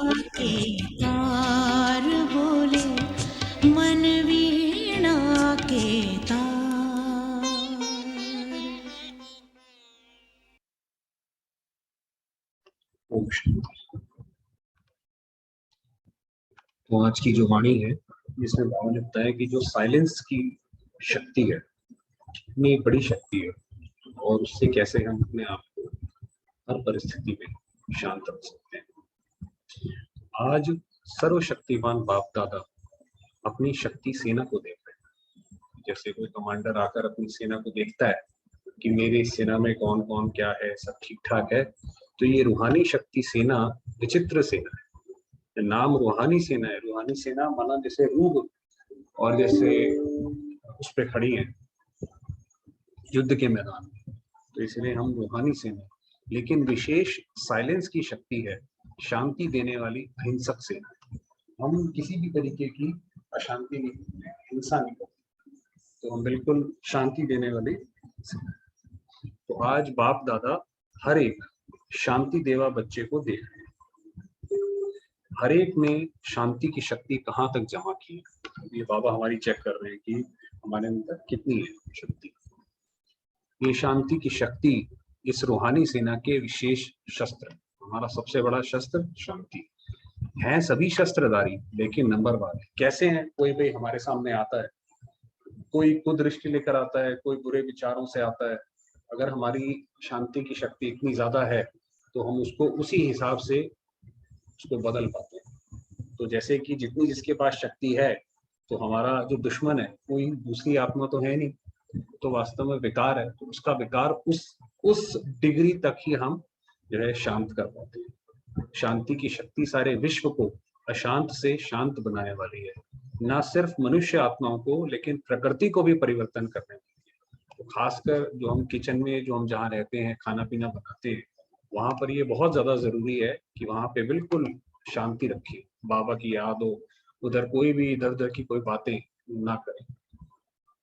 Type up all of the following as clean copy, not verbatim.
के तार बोले, मन वीणा के तार। ओम शांति। तो आज की जो वाणी है जिसमें बाबा ने बताया कि जो साइलेंस की शक्ति है, इतनी बड़ी शक्ति है, और उससे कैसे हम अपने आप को हर परिस्थिति में शांत रख सकते हैं। आज सर्वशक्तिमान बाप दादा अपनी शक्ति सेना को देख रहे हैं। जैसे कोई कमांडर आकर अपनी सेना को देखता है कि मेरी सेना में कौन कौन क्या है, सब ठीक ठाक है, तो ये रूहानी शक्ति सेना विचित्र सेना है। नाम रूहानी सेना है। रूहानी सेना माना जैसे रूह और जैसे उस पे खड़ी है युद्ध के मैदान में, तो इसलिए हम रूहानी सेना। लेकिन विशेष साइलेंस की शक्ति है, शांति देने वाली अहिंसक सेना। हम किसी भी तरीके की अशांति नहीं करते, हिंसा नहीं करते, तो हम बिल्कुल शांति देने वाली सेना। तो आज बाप दादा हर एक शांति देवा बच्चे को देख रहे हैं। हर एक ने शांति की शक्ति कहाँ तक जमा की है, ये बाबा हमारी चेक कर रहे हैं कि हमारे अंदर कितनी है शक्ति। ये शांति की शक्ति इस रूहानी सेना के विशेष शस्त्र। हमारा सबसे बड़ा शस्त्र शांति है। सभी शस्त्रधारी, लेकिन नंबर वार कैसे हैं। कोई भाई हमारे सामने आता है, कोई कुदृष्टि लेकर आता है, कोई बुरे विचारों से आता है। अगर हमारी शांति की शक्ति इतनी ज्यादा है तो हम उसको उसी हिसाब से उसको बदल पाते हैं। तो जैसे कि जितनी जिसके पास शक्ति है, तो हमारा जो दुश्मन है कोई दूसरी आत्मा तो है नहीं, तो वास्तव में विकार है, तो उसका विकार उस डिग्री तक ही हम जो है शांत कर पाते हैं। शांति की शक्ति सारे विश्व को अशांत से शांत बनाने वाली है, ना सिर्फ मनुष्य आत्माओं को, लेकिन प्रकृति को भी परिवर्तन करने वाली है। तो खासकर जो हम किचन में, जो हम जहाँ रहते हैं, खाना पीना बनाते हैं, वहां पर ये बहुत ज्यादा जरूरी है कि वहां पे बिल्कुल शांति रखिए, बाबा की याद हो, उधर कोई भी इधर उधर की कोई बातें ना करें।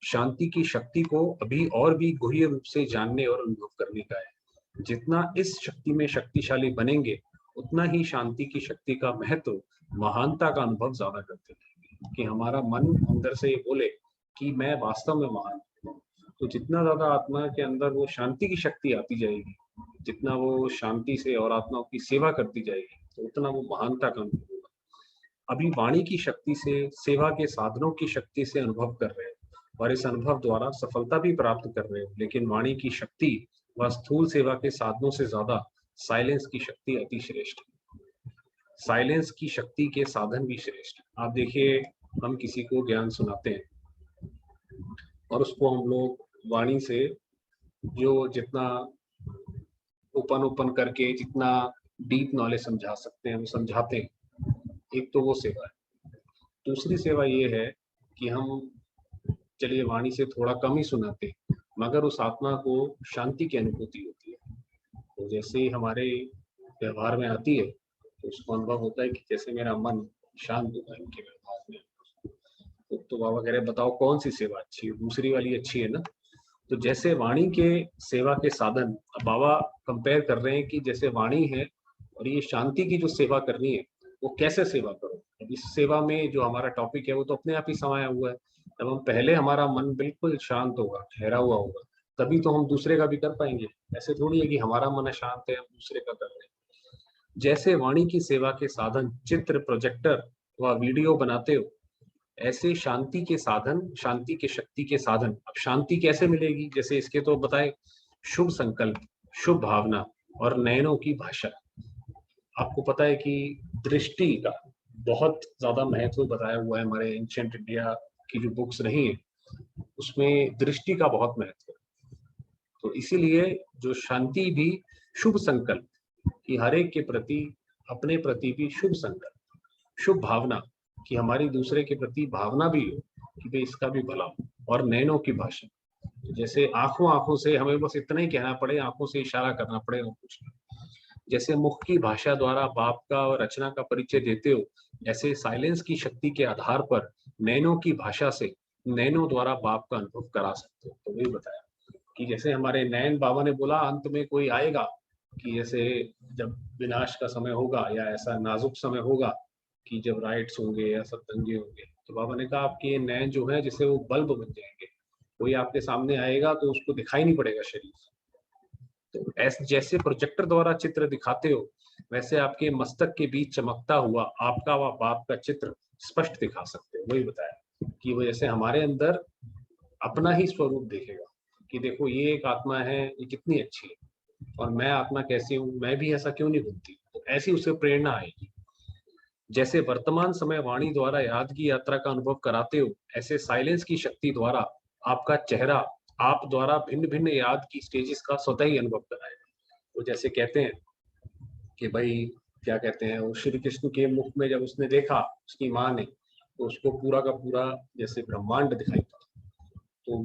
शांति की शक्ति को अभी और भी गहरी रूप से जानने और अनुभव करने का है। जितना इस शक्ति में शक्तिशाली बनेंगे, उतना ही शांति की शक्ति का महत्व, महानता का अनुभव ज्यादा करते रहेंगे, कि हमारा मन अंदर से ये बोले कि मैं वास्तव में महान हूं। तो जितना ज्यादा आत्मा के अंदर वो शांति की शक्ति आती जाएगी, जितना वो शांति से और आत्माओं की सेवा करती जाएगी, तो उतना वो महानता का अनुभव होगा। अभी वाणी की शक्ति से, सेवा के साधनों की शक्ति से अनुभव कर रहे हैं, और इस अनुभव द्वारा सफलता भी प्राप्त कर रहे हो। लेकिन वाणी की शक्ति व स्थूल सेवा के साधनों से ज्यादा साइलेंस की शक्ति अति श्रेष्ठ है। साइलेंस की शक्ति के साधन भी श्रेष्ठ। आप देखिए, हम किसी को ज्ञान सुनाते हैं और उसको हम लोग वाणी से जो जितना ओपन करके जितना डीप नॉलेज समझा सकते हैं वो समझाते हैं। एक तो वो सेवा है। दूसरी सेवा ये है कि हम चलिए वाणी से थोड़ा कम ही सुनाते हैं, मगर उस आत्मा को शांति की अनुभूति होती है। तो जैसे ही हमारे व्यवहार में आती है, तो उसको अनुभव होता है कि जैसे मेरा मन शांत होता है उनके व्यवहार में। तो बाबा कह रहे बताओ कौन सी सेवा अच्छी है, दूसरी वाली अच्छी है ना। तो जैसे वाणी के सेवा के साधन, बाबा कंपेयर कर रहे हैं कि जैसे वाणी है और ये शांति की जो सेवा करनी है, वो कैसे सेवा करो। इस सेवा में जो हमारा टॉपिक है वो तो अपने आप ही समाया हुआ है। जब हम पहले हमारा मन बिल्कुल शांत होगा, ठहरा हुआ होगा, तभी तो हम दूसरे का भी कर पाएंगे। ऐसे थोड़ी है कि हमारा मन शांत है हम दूसरे का कर रहे हैं। जैसे वाणी की सेवा के साधन चित्र, प्रोजेक्टर व वीडियो बनाते हो, ऐसे शांति के साधन, शांति के शक्ति के साधन। अब शांति कैसे मिलेगी, जैसे इसके तो बताए शुभ संकल्प, शुभ भावना और नयनों की भाषा। आपको पता है कि दृष्टि का बहुत ज्यादा महत्व बताया हुआ है हमारे एंशिएंट इंडिया की जो बुक्स रही है, उसमें दृष्टि का बहुत महत्व है। तो इसीलिए जो शांति भी शुभ संकल्प, कि हर एक के प्रति, अपने प्रति भी शुभ संकल्प, शुभ भावना, कि हमारी दूसरे के प्रति भावना भी हो कि भाई इसका भी भला हो, और नैनों की भाषा। तो जैसे आंखों से हमें बस इतना ही कहना पड़े, आंखों से इशारा करना पड़े और कुछ नहीं। जैसे मुख की भाषा द्वारा बाप का और रचना का परिचय देते हो, ऐसे साइलेंस की शक्ति के आधार पर नैनों की भाषा से, नैनों द्वारा बाप का अनुभव करा सकते हो। तो वही बताया कि जैसे हमारे नैन, बाबा ने बोला अंत में कोई आएगा कि जैसे जब विनाश का समय होगा या ऐसा नाजुक समय होगा कि जब राइट्स होंगे या सब दंगे होंगे, तो बाबा ने कहा आपके ये नैन जो है जैसे वो बल्ब बन जाएंगे, कोई आपके सामने आएगा तो उसको दिखाई नहीं पड़ेगा शरीर। तो ऐसे जैसे प्रोजेक्टर द्वारा चित्र दिखाते हो, वैसे आपके मस्तक के बीच चमकता हुआ आपका व बाप का चित्र स्पष्ट दिखा सकते हो। वही बताया कि वो जैसे हमारे अंदर अपना ही स्वरूप देखेगा कि देखो ये एक आत्मा है, ये कितनी अच्छी है, और मैं आत्मा कैसी हूँ, मैं भी ऐसा क्यों नहीं घूमती। तो ऐसी उसे प्रेरणा आएगी। जैसे वर्तमान समय वाणी द्वारा याद की यात्रा का अनुभव कराते हो, ऐसे साइलेंस की शक्ति द्वारा आपका चेहरा आप द्वारा भिन्न भिन्न याद की स्टेजेस का स्वतः ही अनुभव कराएगा। तो जैसे कहते हैं कि भाई क्या कहते हैं, वो श्री कृष्ण के मुख में जब उसने देखा उसकी माँ ने, तो उसको पूरा का पूरा जैसे ब्रह्मांड दिखाई पड़ा। तो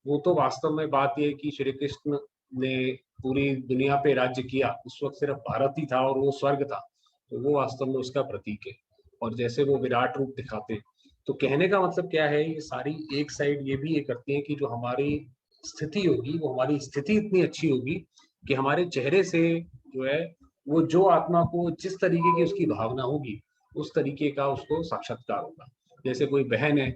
वो तो वास्तव में बात ये कि श्री कृष्ण ने पूरी दुनिया पे राज्य किया, उस वक्त सिर्फ भारत ही था और वो स्वर्ग था, तो वो वास्तव में उसका प्रतीक है। और जैसे वो विराट रूप दिखाते हैं, तो कहने का मतलब क्या है, ये सारी एक साइड ये भी ये करती है कि जो हमारी स्थिति होगी, वो हमारी स्थिति इतनी अच्छी होगी कि हमारे चेहरे से जो है वो जो आत्मा को जिस तरीके की उसकी भावना होगी, उस तरीके का उसको साक्षात्कार होगा। जैसे कोई बहन है,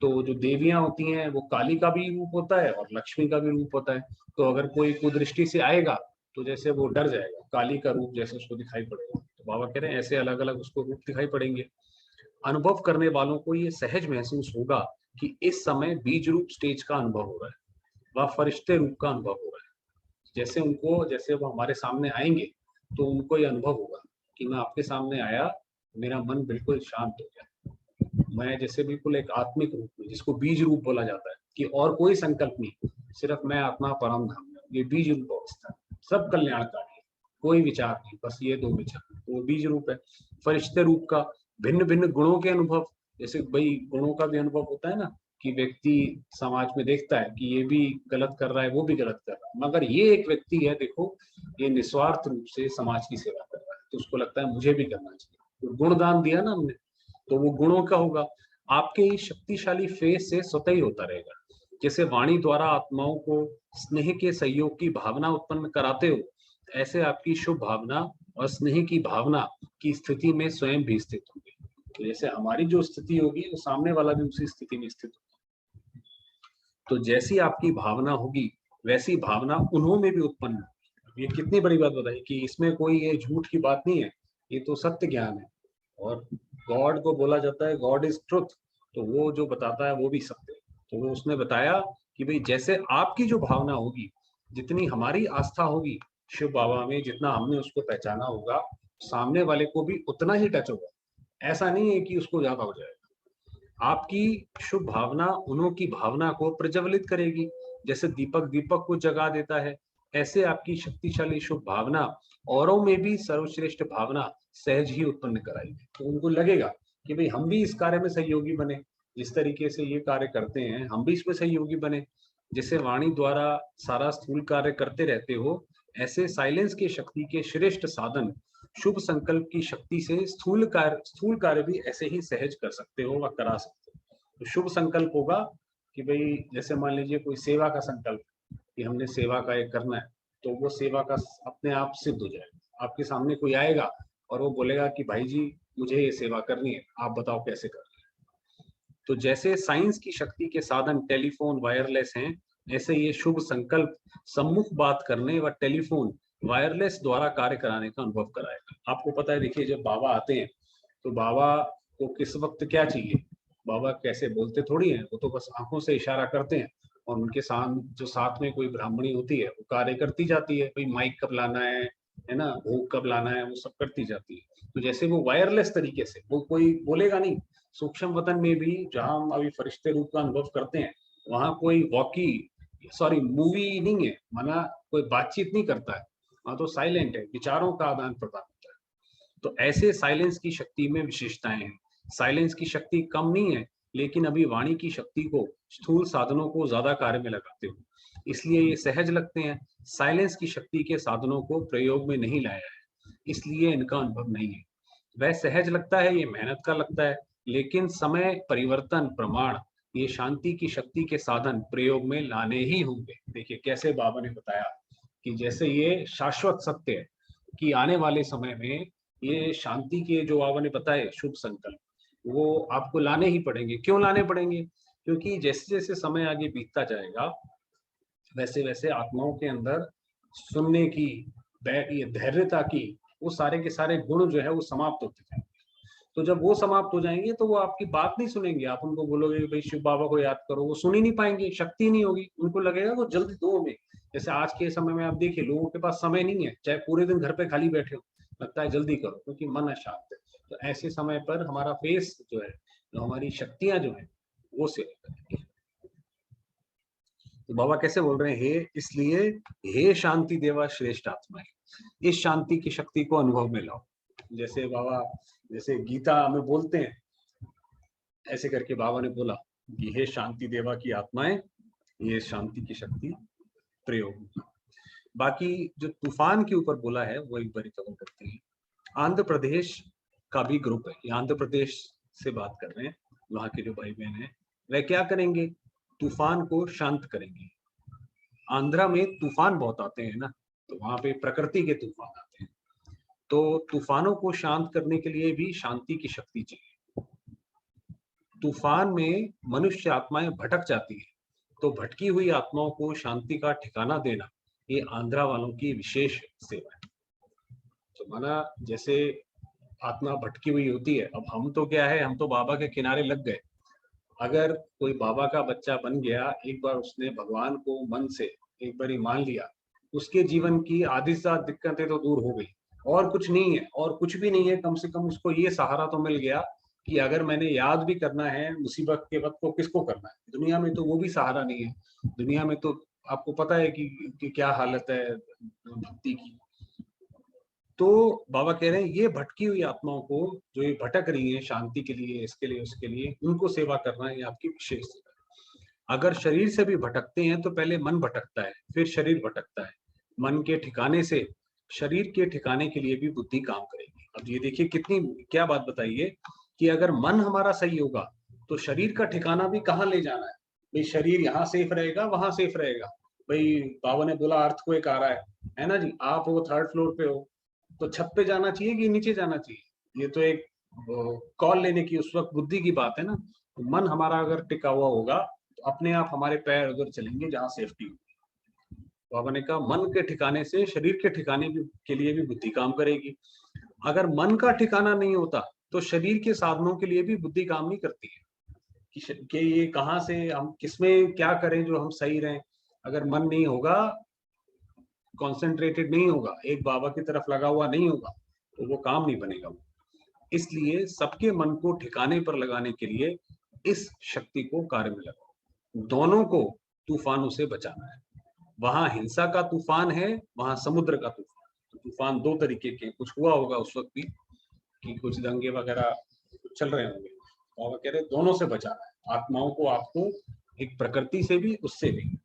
तो जो देवियां होती हैं वो काली का भी रूप होता है और लक्ष्मी का भी रूप होता है। तो अगर कोई कुदृष्टि से आएगा तो जैसे वो डर जाएगा, काली का रूप जैसे उसको दिखाई पड़ेगा। तो बाबा कह रहे हैं ऐसे अलग अलग उसको रूप दिखाई पड़ेंगे। अनुभव करने वालों को ये सहज महसूस होगा कि इस समय बीज रूप स्टेज का अनुभव हो रहा है, वह फरिश्ते रूप का अनुभव हो रहा है। जैसे उनको, जैसे वो हमारे सामने आएंगे तो उनको ये अनुभव होगा कि मैं आपके सामने आया, मेरा मन बिल्कुल शांत हो गया, मैं जैसे बिल्कुल एक आत्मिक रूप में, जिसको बीज रूप बोला जाता है कि और कोई संकल्प नहीं, सिर्फ मैं आत्मा परम धाम में, ये बीज रूप अवस्था है, सब कल्याणकारी है, कोई विचार नहीं, बस ये दो विचार, तो वो बीज रूप है। फरिश्ते रूप का भिन्न भिन्न गुणों के अनुभव, जैसे भाई गुणों का भी अनुभव होता है ना, कि व्यक्ति समाज में देखता है कि ये भी गलत कर रहा है, वो भी गलत कर रहा है, मगर ये एक व्यक्ति है देखो, ये निस्वार्थ रूप से समाज की सेवा कर रहा है, तो उसको लगता है मुझे भी करना चाहिए। तो गुणदान दिया ना हमने, तो वो गुणों का होगा। आपके इस शक्तिशाली फेस से स्वतः ही होता रहेगा। जैसे वाणी द्वारा आत्माओं को स्नेह के सहयोग की भावना उत्पन्न कराते हो, ऐसे आपकी शुभ भावना और स्नेह की भावना की स्थिति में स्वयं भी स्थित होगी। तो जैसे हमारी जो स्थिति होगी, वो सामने वाला भी उसी स्थिति में स्थित होगा। तो जैसी आपकी भावना होगी, वैसी भावना उन्हों में भी उत्पन्न होगी। ये कितनी बड़ी बात बताई कि इसमें कोई ये झूठ की बात नहीं है, ये तो सत्य ज्ञान है। और गॉड को बोला जाता है गॉड इज ट्रुथ, तो वो जो बताता है वो भी सत्य है। तो वो उसने बताया कि भाई जैसे आपकी जो भावना होगी, जितनी हमारी आस्था होगी शिव बाबा में, जितना हमने उसको पहचाना होगा, सामने वाले को भी उतना ही टच होगा। ऐसा नहीं है कि उसको ज्यादा हो जाएगा। आपकी शुभ भावना उन्हों की भावना को प्रज्वलित करेगी, जैसे दीपक दीपक को जगा देता है, ऐसे आपकी शक्तिशाली शुभ भावना औरों में भी सर्वश्रेष्ठ भावना सहज ही उत्पन्न कराएगी। तो उनको लगेगा कि भाई हम भी इस कार्य में सहयोगी बने, जिस तरीके से ये कार्य करते हैं हम भी इसमें सहयोगी बने। जैसे वाणी द्वारा सारा स्थूल कार्य करते रहते हो, ऐसे साइलेंस की शक्ति के श्रेष्ठ साधन शुभ संकल्प की शक्ति से स्थूल कार्य भी ऐसे ही सहज कर सकते हो व करा सकते हो। तो शुभ संकल्प होगा कि भाई जैसे मान लीजिए कोई सेवा का संकल्प कि हमने सेवा का एक करना है, तो वो सेवा का अपने आप सिद्ध हो जाएगा। आपके सामने कोई आएगा और वो बोलेगा कि भाई जी मुझे ये सेवा करनी है, आप बताओ कैसे करनी है। तो जैसे साइंस की शक्ति के साधन टेलीफोन वायरलेस हैं, ऐसे ये शुभ संकल्प सम्मुख बात करने व टेलीफोन वायरलेस द्वारा कार्य कराने का अनुभव कराएगा। आपको पता है, देखिए जब बाबा आते हैं तो बाबा को किस वक्त क्या चाहिए, बाबा कैसे बोलते थोड़ी हैं, वो तो बस आंखों से इशारा करते हैं और उनके साथ जो साथ में कोई ब्राह्मणी होती है वो कार्य करती जाती है, भाई माइक कब लाना है ना, भोग कब लाना है, वो सब करती जाती है। तो जैसे वो वायरलेस तरीके से, वो कोई बोलेगा नहीं। सूक्ष्म वतन में भी जहां हम अभी फरिश्ते रूप का अनुभव करते हैं, वहां कोई वॉकी सॉरी मूवी नहीं है, माना कोई बातचीत नहीं करता है, वहां तो साइलेंट है, विचारों का आदान प्रदान होता है। तो ऐसे साइलेंस की शक्ति में विशेषताएं हैं। साइलेंस की शक्ति कम नहीं है, लेकिन अभी वाणी की शक्ति को स्थूल साधनों को ज्यादा कार्य में लगाते हो, इसलिए ये सहज लगते हैं। साइलेंस की शक्ति के साधनों को प्रयोग में नहीं लाया है, इसलिए इनका अनुभव नहीं है। वह सहज लगता है, ये मेहनत का लगता है, लेकिन समय परिवर्तन प्रमाण ये शांति की शक्ति के साधन प्रयोग में लाने ही होंगे। देखिए कैसे बाबा ने बताया कि जैसे ये शाश्वत सत्य है कि आने वाले समय में ये शांति के जो बाबा ने बताए शुभ संकल्प, वो आपको लाने ही पड़ेंगे। क्यों लाने पड़ेंगे? क्योंकि जैसे-जैसे समय आगे बीतता जाएगा, वैसे-वैसे आत्माओं के अंदर सुनने की, ये धैर्यता की, वो सारे के सारे गुण जो है वो समाप्त होते जाएंगे। तो जब वो समाप्त हो जाएंगे तो वो आपकी बात नहीं सुनेंगे। आप उनको बोलोगे कि भाई शिव बाबा को याद करो, वो सुन ही नहीं पाएंगे, शक्ति नहीं होगी। उनको लगेगा वो जल्दी दो हमें। जैसे आज के समय में आप देखिए, लोगों के पास समय नहीं है, चाहे पूरे दिन घर पे खाली बैठे हो, लगता है जल्दी करो क्योंकि मन अशांत है। तो ऐसे समय पर हमारा फेस जो है, जो हमारी शक्तियां जो है, वो सेवा करेंगे। तो बाबा कैसे बोल रहे हैं? हे इसलिए हे शांति देवा श्रेष्ठ आत्मा है, इस शांति की शक्ति को अनुभव में लाओ। जैसे बाबा, जैसे गीता में बोलते हैं, ऐसे करके बाबा ने बोला कि हे शांति देवा की आत्माएं, ये शांति की शक्ति प्रयोग। बाकी जो तूफान के ऊपर बोला है वो एक बार कवर करते हैं। आंध्र प्रदेश का भी ग्रुप है, ये आंध्र प्रदेश से बात कर रहे हैं, वहां के जो भाई बहन है वह क्या करेंगे? तूफान को शांत करेंगे। आंध्रा में तूफान बहुत आते हैं ना, तो वहां पे प्रकृति के तूफान आते हैं। तो तूफानों को शांत करने के लिए भी शांति की शक्ति चाहिए। तूफान में मनुष्य आत्माएं भटक जाती है, तो भटकी हुई आत्माओं को शांति का ठिकाना देना, ये आंध्रा वालों की विशेष सेवा है। तो माना जैसे आत्मा भटकी हुई होती है, अब हम तो क्या है, हम तो बाबा के किनारे लग गए। अगर कोई बाबा का बच्चा बन गया, एक बार उसने भगवान को मन से एक बार ही मान लिया, उसके जीवन की आधी से ज्यादा दिक्कतें तो दूर हो गई। और कुछ नहीं है, और कुछ भी नहीं है, कम से कम उसको ये सहारा तो मिल गया कि अगर मैंने याद भी करना है मुसीबत के वक्त, तो किसको करना है? दुनिया में तो वो भी सहारा नहीं है। दुनिया में तो आपको पता है कि क्या हालत है भक्ति की। तो बाबा कह रहे हैं ये भटकी हुई आत्माओं को, जो ये भटक रही है शांति के लिए, इसके लिए, उसके लिए, उनको सेवा करना ये आपकी विशेष सेवा है। अगर शरीर से भी भटकते हैं तो पहले मन भटकता है, फिर शरीर भटकता है। मन के ठिकाने से शरीर के ठिकाने के लिए भी बुद्धि काम करेगी। अब ये देखिए कितनी क्या बात बताइए कि अगर मन हमारा सही होगा तो शरीर का ठिकाना भी कहाँ ले जाना है? भाई शरीर यहाँ सेफ रहेगा, वहां सेफ रहेगा। भाई बाबा ने बोला अर्थक्वेक आ रहा है ना जी, आप वो 3rd फ्लोर पे हो, तो छत पे जाना चाहिए कि नीचे जाना चाहिए? ये तो एक कॉल लेने की उस वक्त बुद्धि की बात है ना। तो मन हमारा अगर टिका हुआ होगा तो अपने आप हमारे पैर उधर चलेंगे जहाँ सेफ्टी होगी। बाबा ने कहा मन के ठिकाने से शरीर के ठिकाने भी के लिए भी बुद्धि काम करेगी। अगर मन का ठिकाना नहीं होता तो शरीर के साधनों के लिए भी बुद्धि काम नहीं करती है कि ये कहाँ से हम किसमें क्या करें जो हम सही रहें। अगर मन नहीं होगा, कॉन्सेंट्रेटेड नहीं होगा, एक बाबा की तरफ लगा हुआ नहीं होगा, तो वो काम नहीं बनेगा। इसलिए सबके मन को ठिकाने पर लगाने के लिए इस शक्ति को कार्य में लगाओ। दोनों को तूफानों से बचाना है। वहां हिंसा का तूफान है, वहां समुद्र का तूफान। तो तूफान दो तरीके के, कुछ हुआ होगा उस वक्त भी कि कुछ दंगे वगैरह चल रहे होंगे। बाबा कह रहे दोनों से बचाना है आत्माओं को, आपको, एक प्रकृति से भी, उससे भी।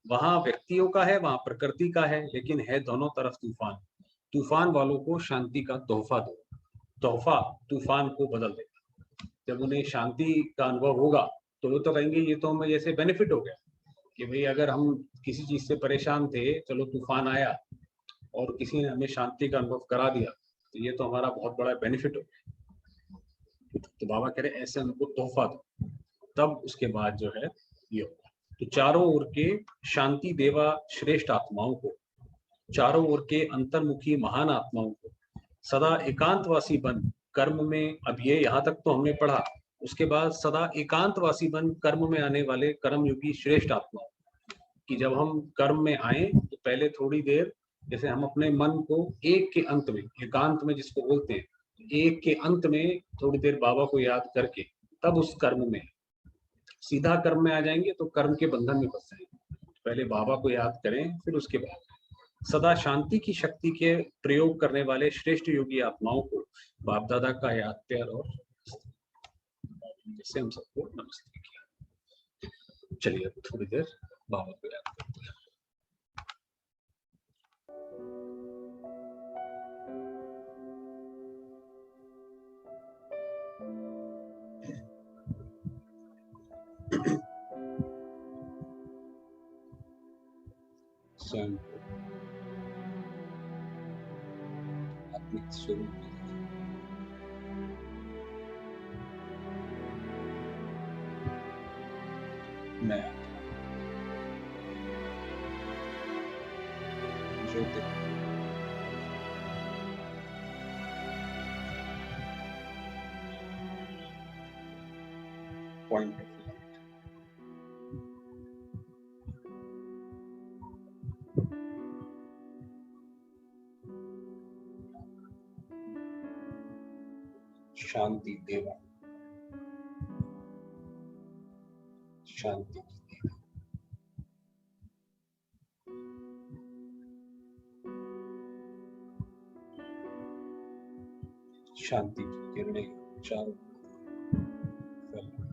वहां व्यक्तियों का है, वहां प्रकृति का है, लेकिन है दोनों तरफ तूफान। तूफान वालों को शांति का तोहफा दो। तोहफा तूफान को बदल देगा। जब उन्हें शांति का अनुभव होगा तो वो तो कहेंगे ये तो हमें जैसे बेनिफिट हो गया कि भाई अगर हम किसी चीज से परेशान थे, चलो तूफान आया और किसी ने हमें शांति का अनुभव करा दिया, तो ये तो हमारा बहुत बड़ा बेनिफिट हो गया। तो बाबा कह रहे ऐसे उनको तोहफा दो, तब उसके बाद जो है ये होगा। तो चारों ओर के शांति देवा श्रेष्ठ आत्माओं को, चारों ओर के अंतर्मुखी महान आत्माओं को सदा एकांतवासी बन कर्म में, अब ये यहाँ तक तो हमने पढ़ा, उसके बाद सदा एकांतवासी बन कर्म में आने वाले कर्मयोगी श्रेष्ठ आत्माओं कि जब हम कर्म में आए तो पहले थोड़ी देर, जैसे हम अपने मन को एक के अंत में, एकांत में जिसको बोलते हैं, एक के अंत में थोड़ी देर बाबा को याद करके तब उस कर्म में, सीधा कर्म में आ जाएंगे तो कर्म के बंधन में फंस जाएंगे। पहले बाबा को याद करें, फिर उसके बाद सदा शांति की शक्ति के प्रयोग करने वाले श्रेष्ठ योगी आत्माओं को बाप दादा का याद, प्यार और जिससे हम सबको नमस्ते किया। चलिए अब थोड़ी देर बाबा को याद करते हैं। स्वयं स्वरूप मैं ज्योति पॉइंट ऑफ लाइट शांति देवा शांति की देवा शांति की किरणें चारों फैला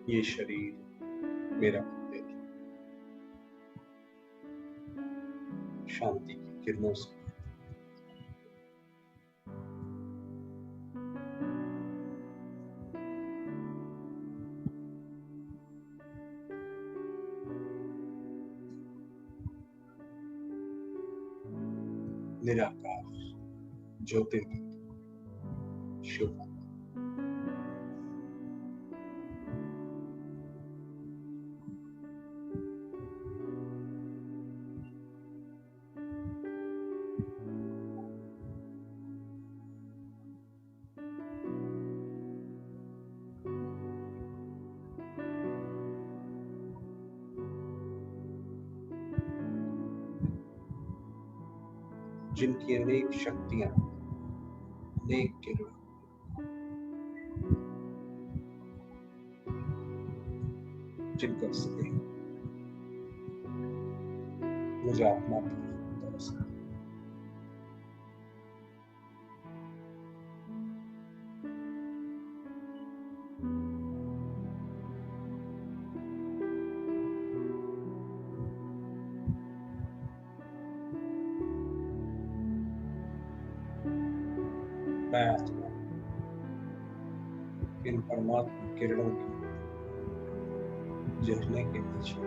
ये शरीर मेरा मंदिर शांति की किरणों से निराकार ज्योतिर्लिंग शुभ जिनकी अनेक शक्तियां अनेक किरण जिनका स्नेह मुझे आत्मा की तरस मैं आत्मा इन परमात्मा किरणों की झरने के पीछे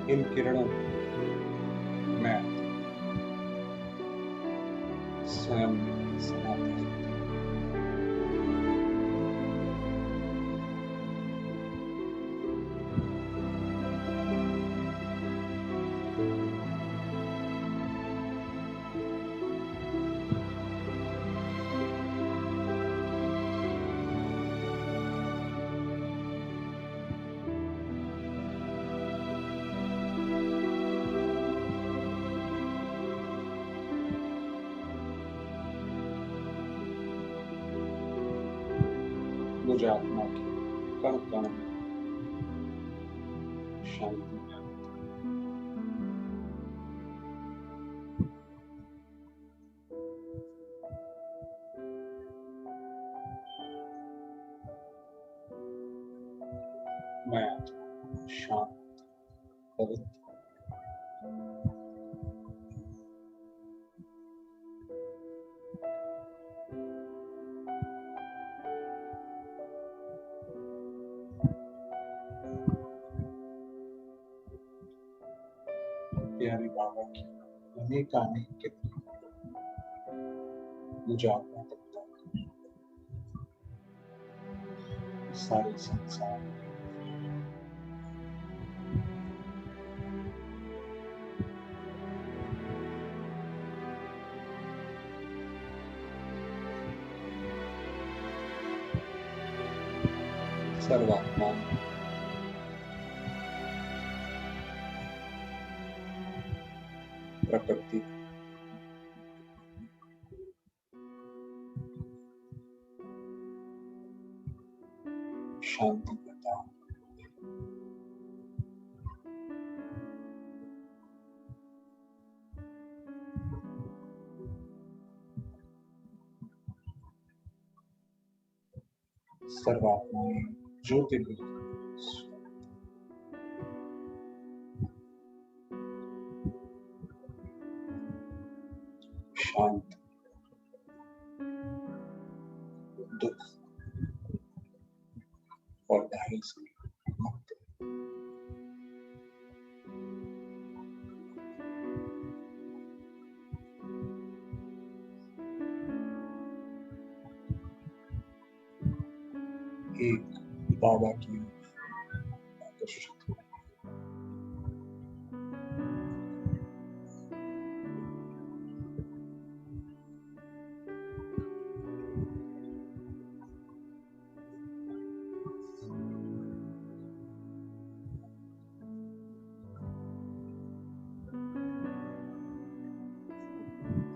इन किरणों मैं स्वयं समाप्त मुझे आत्मा की कण कण शांति मैं आत्मा शांत पवित्र प्यारे बाबा की अनेक किरण मुझे आत्मा तक सारे संसार सर्वात्मा प्रकृति शांति प्रदान सर्वात्माएं ज्योतिर्बिंदु शांत, दुख और भय से मुक्त। एक बाबा की आकर्षित हो।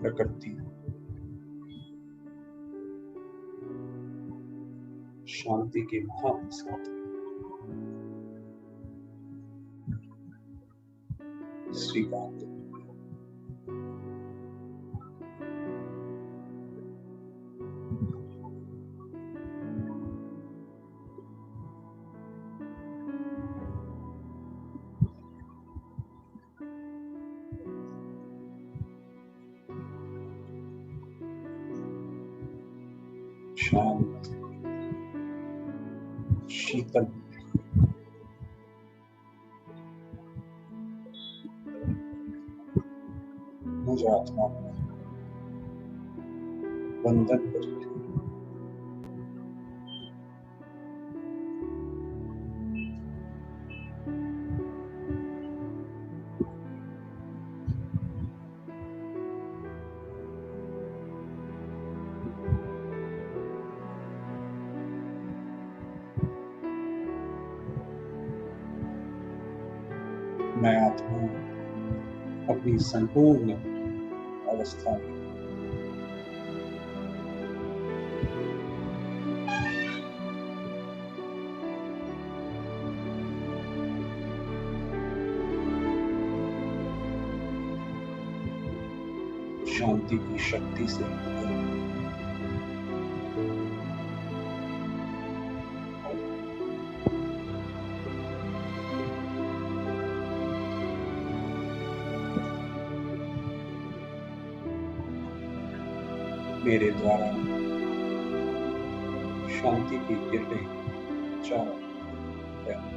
प्रकृति शांति के महान साथ स्वीकार करो। शांत, शीतल, मुझ आत्मा को वंदन करते हैं। मैं आत्मा अपनी संपूर्ण अवस्था में शांति की शक्ति से मेरे द्वारा शांति की किरणें चारों ओर।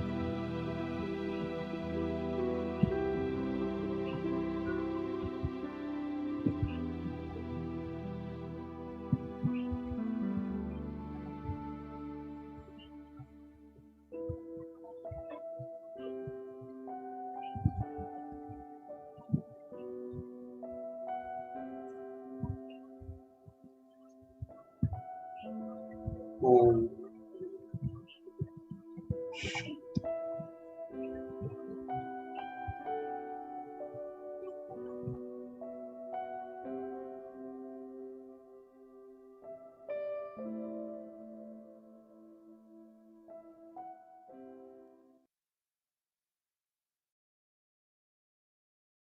ओम